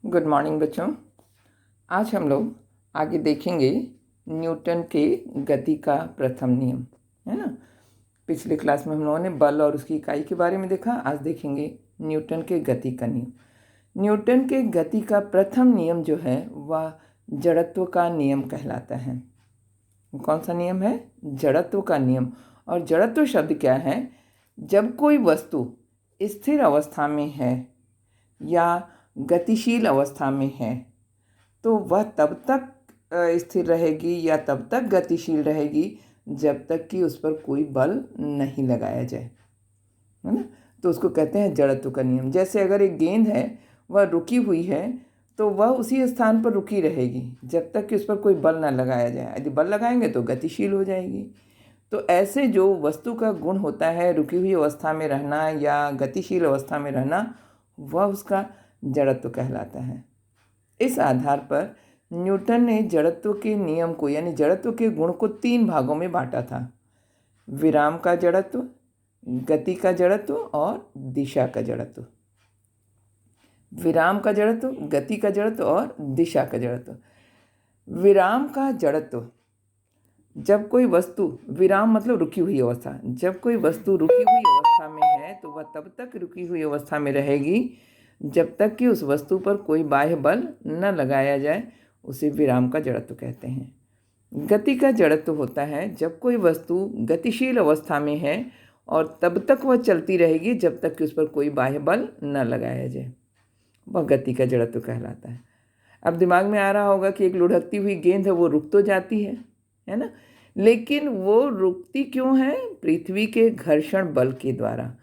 Good morning बच्चों। आज हम लोग आगे देखेंगे न्यूटन के गति का प्रथम नियम, है ना। पिछले क्लास में हम लोगों ने बल और उसकी इकाई के बारे में देखा। आज देखेंगे न्यूटन के गति का नियम। न्यूटन के गति का प्रथम नियम जो है वह जड़त्व का नियम कहलाता है। कौन सा नियम है? जड़त्व का नियम। और जड़त्व शब्द क्या है? जब कोई वस्तु स्थिर अवस्था में है या गतिशील अवस्था में है तो वह तब तक स्थिर रहेगी या तब तक गतिशील रहेगी जब तक कि उस पर कोई बल नहीं लगाया जाए, है ना। तो उसको कहते हैं जड़त्व का नियम। जैसे अगर एक गेंद है, वह रुकी हुई है तो वह उसी स्थान पर रुकी रहेगी जब तक कि उस पर कोई बल ना लगाया जाए। यदि बल लगाएंगे तो गतिशील हो जाएगी। तो ऐसे जो वस्तु का गुण होता है रुकी हुई अवस्था में रहना या गतिशील अवस्था में रहना, वह उसका जड़त्व कहलाता है। इस आधार पर न्यूटन ने जड़त्व के नियम को यानी जड़त्व के गुण को 3 भागों में बांटा था: विराम का जड़त्व, गति का जड़त्व और दिशा का जड़त्व। विराम का जड़त्व, गति का जड़त्व और दिशा का जड़त्व। विराम का जड़त्व, जब कोई वस्तु, विराम मतलब रुकी हुई अवस्था, जब कोई वस्तु रुकी हुई अवस्था में है तो वह तब तक रुकी हुई अवस्था में रहेगी जब तक कि उस वस्तु पर कोई बाह्य बल न लगाया जाए। उसे विराम का जड़त्व कहते हैं। गति का जड़त्व होता है जब कोई वस्तु गतिशील अवस्था में है और तब तक वह चलती रहेगी जब तक कि उस पर कोई बाह्य बल न लगाया जाए, वह गति का जड़त्व कहलाता है। अब दिमाग में आ रहा होगा कि एक लुढ़कती हुई गेंद है, वो रुक तो जाती है ना, लेकिन वो रुकती क्यों है? पृथ्वी के घर्षण बल के द्वारा।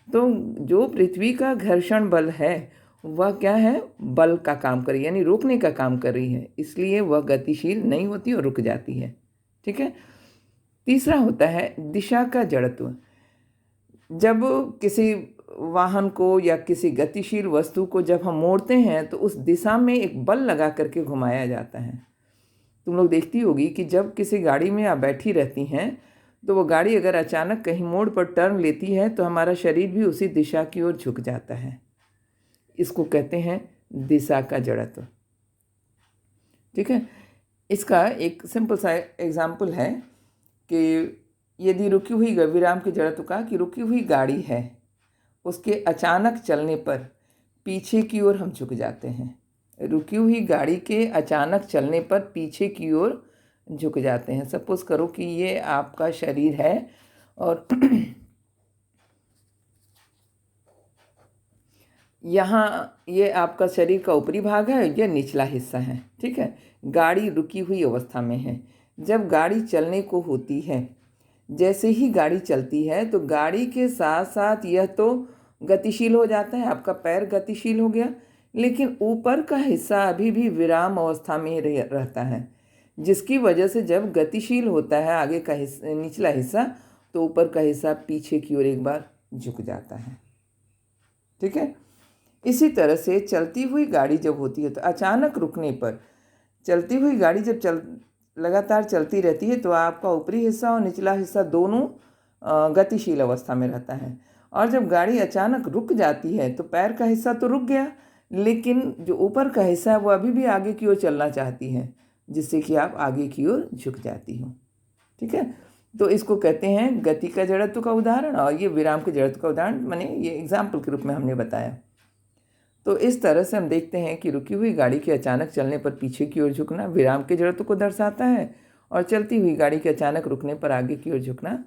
तो जो पृथ्वी का घर्षण बल है वह क्या है? बल का काम कर रही है, यानी रोकने का काम कर रही है, इसलिए वह गतिशील नहीं होती और रुक जाती है। ठीक है। तीसरा होता है दिशा का जड़त्व। जब किसी वाहन को या किसी गतिशील वस्तु को जब हम मोड़ते हैं तो उस दिशा में एक बल लगा करके घुमाया जाता है। तुम लोग देखती होगी कि जब किसी गाड़ी में आप बैठी रहती हैं तो वो गाड़ी अगर अचानक कहीं मोड़ पर टर्न लेती है तो हमारा शरीर भी उसी दिशा की ओर झुक जाता है। इसको कहते हैं दिशा का जड़त्व। ठीक है। इसका एक सिंपल सा एग्जाम्पल है कि यदि रुकी हुई, विराम के जड़त्व का, कि रुकी हुई गाड़ी है, उसके अचानक चलने पर पीछे की ओर हम झुक जाते हैं। रुकी हुई गाड़ी के अचानक चलने पर पीछे की ओर झुक जाते हैं। सपोज करो कि ये आपका शरीर है और यहाँ ये आपका शरीर का ऊपरी भाग है, यह निचला हिस्सा है। ठीक है। गाड़ी रुकी हुई अवस्था में है। जब गाड़ी चलने को होती है, जैसे ही गाड़ी चलती है तो गाड़ी के साथ साथ यह तो गतिशील हो जाता है, आपका पैर गतिशील हो गया, लेकिन ऊपर का हिस्सा अभी भी विराम अवस्था में रहता है, जिसकी वजह से जब गतिशील होता है आगे का हिस्सा, निचला हिस्सा, तो ऊपर का हिस्सा पीछे की ओर एक बार झुक जाता है। ठीक है। इसी तरह से चलती हुई गाड़ी जब होती है तो अचानक रुकने पर, चलती हुई गाड़ी जब लगातार चलती रहती है तो आपका ऊपरी हिस्सा और निचला हिस्सा दोनों गतिशील अवस्था में रहता है। और जब गाड़ी अचानक रुक जाती है तो पैर का हिस्सा तो रुक गया, लेकिन जो ऊपर का हिस्सा है वो अभी भी आगे की ओर चलना चाहती है, जिससे कि आप आगे की ओर झुक जाती हो। ठीक है। तो इसको कहते हैं गति का जड़त्व का उदाहरण, और ये विराम के जड़त्व का उदाहरण मैंने ये एग्जाम्पल के रूप में हमने बताया। तो इस तरह से हम देखते हैं कि रुकी हुई गाड़ी के अचानक चलने पर पीछे की ओर झुकना विराम के जड़त्व को दर्शाता है, और चलती हुई गाड़ी के अचानक रुकने पर आगे की ओर झुकना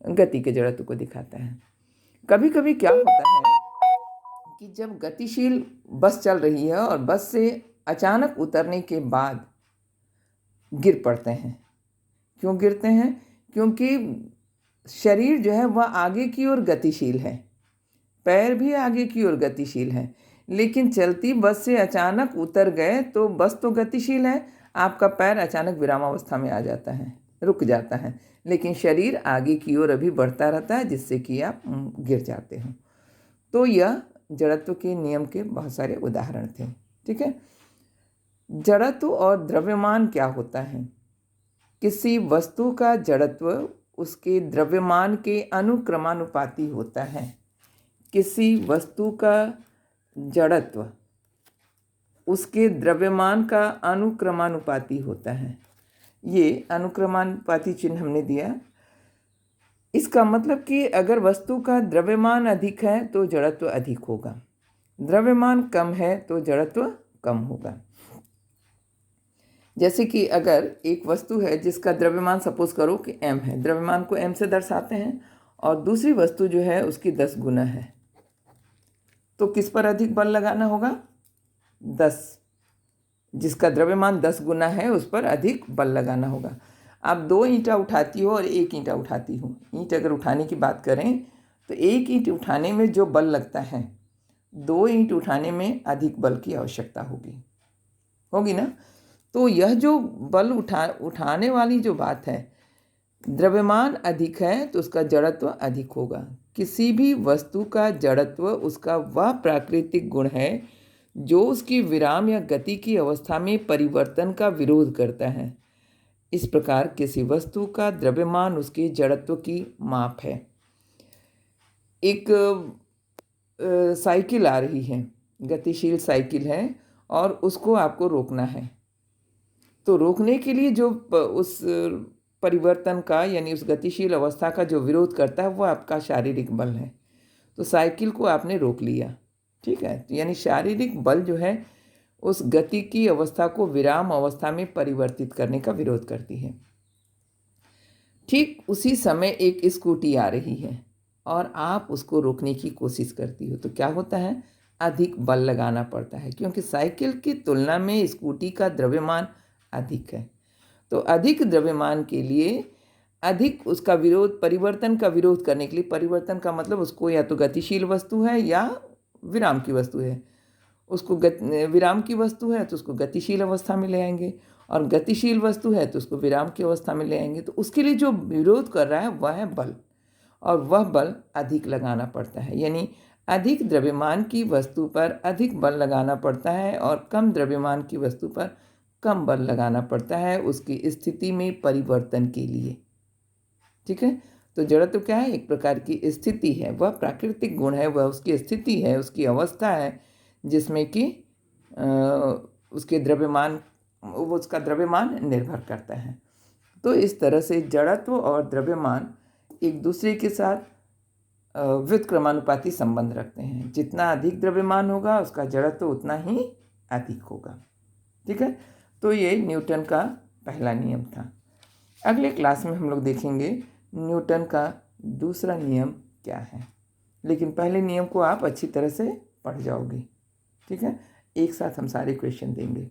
गति के जड़त्व को दिखाता है। कभी कभी क्या होता है कि जब गतिशील बस चल रही है और बस से अचानक उतरने के बाद गिर पड़ते हैं। क्यों गिरते हैं? क्योंकि शरीर जो है वह आगे की ओर गतिशील है, पैर भी आगे की ओर गतिशील है, लेकिन चलती बस से अचानक उतर गए तो बस तो गतिशील है, आपका पैर अचानक विरामावस्था में आ जाता है, रुक जाता है, लेकिन शरीर आगे की ओर अभी बढ़ता रहता है, जिससे कि आप गिर जाते हो। तो यह जड़त्व के नियम के बहुत सारे उदाहरण थे। ठीक है। जड़त्व और द्रव्यमान क्या होता है? किसी वस्तु का जड़त्व उसके द्रव्यमान के अनुक्रमानुपाती होता है। किसी वस्तु का जड़त्व उसके द्रव्यमान का अनुक्रमानुपाती होता है। ये अनुक्रमानुपाती चिन्ह हमने दिया। इसका मतलब कि अगर वस्तु का द्रव्यमान अधिक है तो जड़त्व अधिक होगा, द्रव्यमान कम है तो जड़त्व कम होगा। जैसे कि अगर एक वस्तु है जिसका द्रव्यमान सपोज करो कि m है, द्रव्यमान को m से दर्शाते हैं, और दूसरी वस्तु जो है उसकी 10 गुना है, तो किस पर अधिक बल लगाना होगा? 10, जिसका द्रव्यमान 10 गुना है उस पर अधिक बल लगाना होगा। आप 2 ईंटा उठाती हो और 1 ईंटा उठाती हो। ईंट अगर उठाने की बात करें तो 1 ईंट उठाने में जो बल लगता है, 2 ईंट उठाने में अधिक बल की आवश्यकता होगी ना। तो यह जो बल उठाने वाली जो बात है, द्रव्यमान अधिक है तो उसका जड़त्व अधिक होगा। किसी भी वस्तु का जड़त्व उसका वह प्राकृतिक गुण है जो उसकी विराम या गति की अवस्था में परिवर्तन का विरोध करता है। इस प्रकार किसी वस्तु का द्रव्यमान उसके जड़त्व की माप है। एक साइकिल आ रही है, गतिशील साइकिल है, और उसको आपको रोकना है। तो रोकने के लिए जो उस परिवर्तन का यानी उस गतिशील अवस्था का जो विरोध करता है वो आपका शारीरिक बल है। तो साइकिल को आपने रोक लिया, ठीक है, यानी शारीरिक बल जो है उस गति की अवस्था को विराम अवस्था में परिवर्तित करने का विरोध करती है। ठीक उसी समय एक स्कूटी आ रही है और आप उसको रोकने की कोशिश करती हो, तो क्या होता है? अधिक बल लगाना पड़ता है, क्योंकि साइकिल की तुलना में स्कूटी का द्रव्यमान अधिक है। तो अधिक द्रव्यमान के लिए अधिक उसका विरोध, परिवर्तन का विरोध करने के लिए, परिवर्तन का मतलब उसको या तो गतिशील वस्तु है या विराम की वस्तु है, उसको विराम की वस्तु है तो उसको गतिशील अवस्था में ले आएंगे, और गतिशील वस्तु है तो उसको विराम की अवस्था में ले आएंगे। तो उसके लिए जो विरोध कर रहा है वह है बल, और वह बल अधिक लगाना पड़ता है। यानी अधिक द्रव्यमान की वस्तु पर अधिक बल लगाना पड़ता है और कम द्रव्यमान की वस्तु पर कम बल लगाना पड़ता है उसकी स्थिति में परिवर्तन के लिए, ठीक है। तो जड़त्व क्या है? एक प्रकार की स्थिति है, वह प्राकृतिक गुण है, वह उसकी स्थिति है, उसकी अवस्था है जिसमें कि उसके द्रव्यमान, उसका द्रव्यमान निर्भर करता है। तो इस तरह से जड़त्व और द्रव्यमान एक दूसरे के साथ व्युत्क्रमानुपाती संबंध रखते हैं। जितना अधिक द्रव्यमान होगा उसका जड़त्व उतना ही अधिक होगा, ठीक है। तो ये न्यूटन का पहला नियम था। अगले क्लास में हम लोग देखेंगे न्यूटन का दूसरा नियम क्या है, लेकिन पहले नियम को आप अच्छी तरह से पढ़ जाओगे, ठीक है। एक साथ हम सारे क्वेश्चन देंगे।